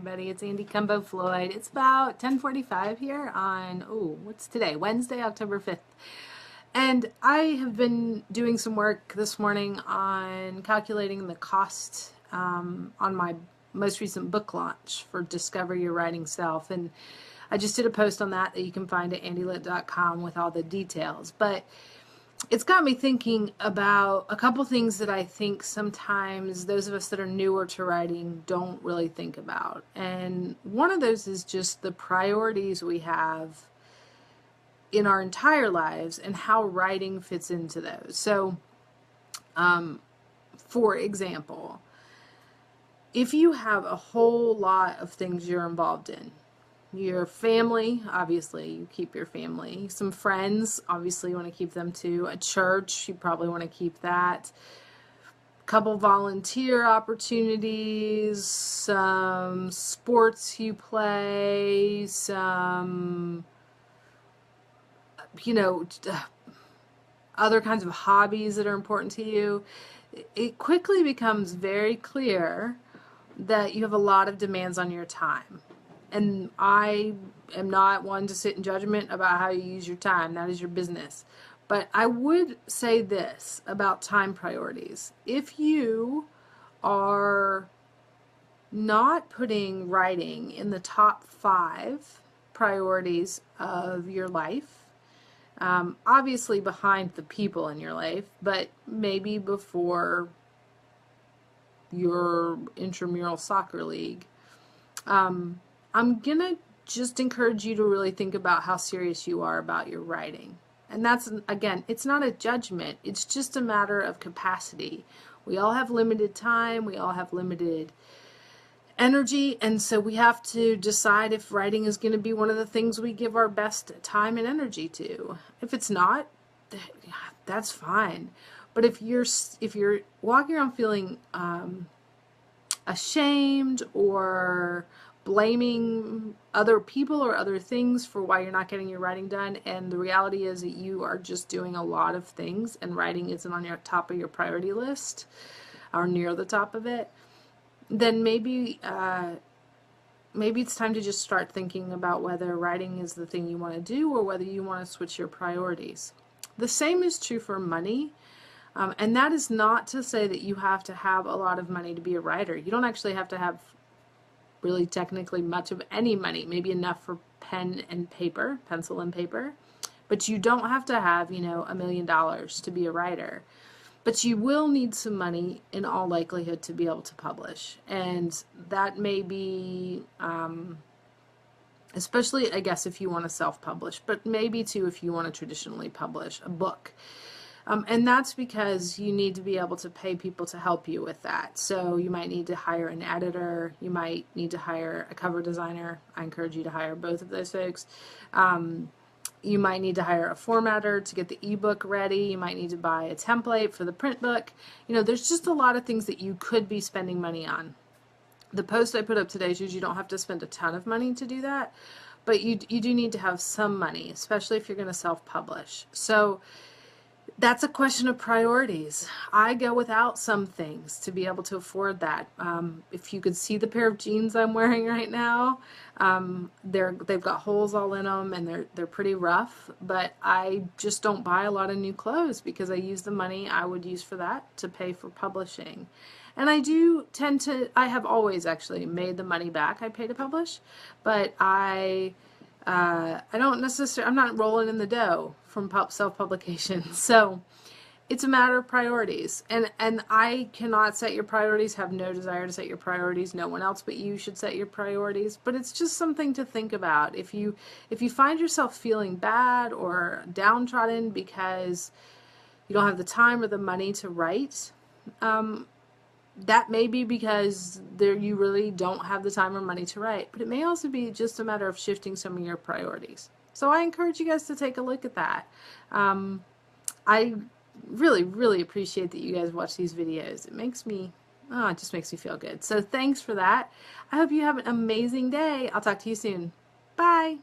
everybody. It's Andy Cumbo Floyd. It's about 10:45 here on, what's today? Wednesday, October 5th. And I have been doing some work this morning on calculating the cost on my most recent book launch for Discover Your Writing Self. And I just did a post on that you can find at andylit.com with all the details. But it's got me thinking about a couple things that I think sometimes those of us that are newer to writing don't really think about. And one of those is just the priorities we have in our entire lives and how writing fits into those. So, for example, if you have a whole lot of things you're involved in, your family, obviously you keep your family. Some friends, obviously you want to keep them too. A church, you probably want to keep that. A couple volunteer opportunities, some sports you play, some, other kinds of hobbies that are important to you. It quickly becomes very clear that you have a lot of demands on your time. And I am not one to sit in judgment about how you use your time. That is your business. But I would say this about time priorities. If you are not putting writing in the top 5 priorities of your life, obviously behind the people in your life, but maybe before your intramural soccer league, I'm going to just encourage you to really think about how serious you are about your writing. And that's, again, it's not a judgment. It's just a matter of capacity. We all have limited time. We all have limited energy. And so we have to decide if writing is going to be one of the things we give our best time and energy to. If it's not, that's fine. But if you're walking around feeling ashamed or blaming other people or other things for why you're not getting your writing done, and the reality is that you are just doing a lot of things and writing isn't on your top of your priority list or near the top of it, then maybe it's time to just start thinking about whether writing is the thing you want to do or whether you want to switch your priorities. The same is true for money. And that is not to say that you have to have a lot of money to be a writer. You don't actually have to have really technically much of any money, maybe enough for pen and paper, pencil and paper, but you don't have to have, $1 million to be a writer. But you will need some money in all likelihood to be able to publish. And that may be, especially, I guess, if you want to self-publish, but maybe too if you want to traditionally publish a book. And that's because you need to be able to pay people to help you with that. So you might need to hire an editor. You might need to hire a cover designer. I encourage you to hire both of those folks. You might need to hire a formatter to get the ebook ready. You might need to buy a template for the print book. There's just a lot of things that you could be spending money on. The post I put up today shows you don't have to spend a ton of money to do that, but you do need to have some money, especially if you're going to self-publish. So that's a question of priorities. I go without some things to be able to afford that. If you could see the pair of jeans I'm wearing right now, they've got holes all in them and they're pretty rough, but I just don't buy a lot of new clothes because I use the money I would use for that to pay for publishing. And I have always actually made the money back I pay to publish, but I don't necessarily, I'm not rolling in the dough from self-publication. So it's a matter of priorities. And I cannot set your priorities, have no desire to set your priorities. No one else but you should set your priorities. But it's just something to think about. If you find yourself feeling bad or downtrodden because you don't have the time or the money to write, that may be because you really don't have the time or money to write, but it may also be just a matter of shifting some of your priorities. So I encourage you guys to take a look at that. I really, really appreciate that you guys watch these videos. It just makes me feel good. So thanks for that. I hope you have an amazing day. I'll talk to you soon. Bye.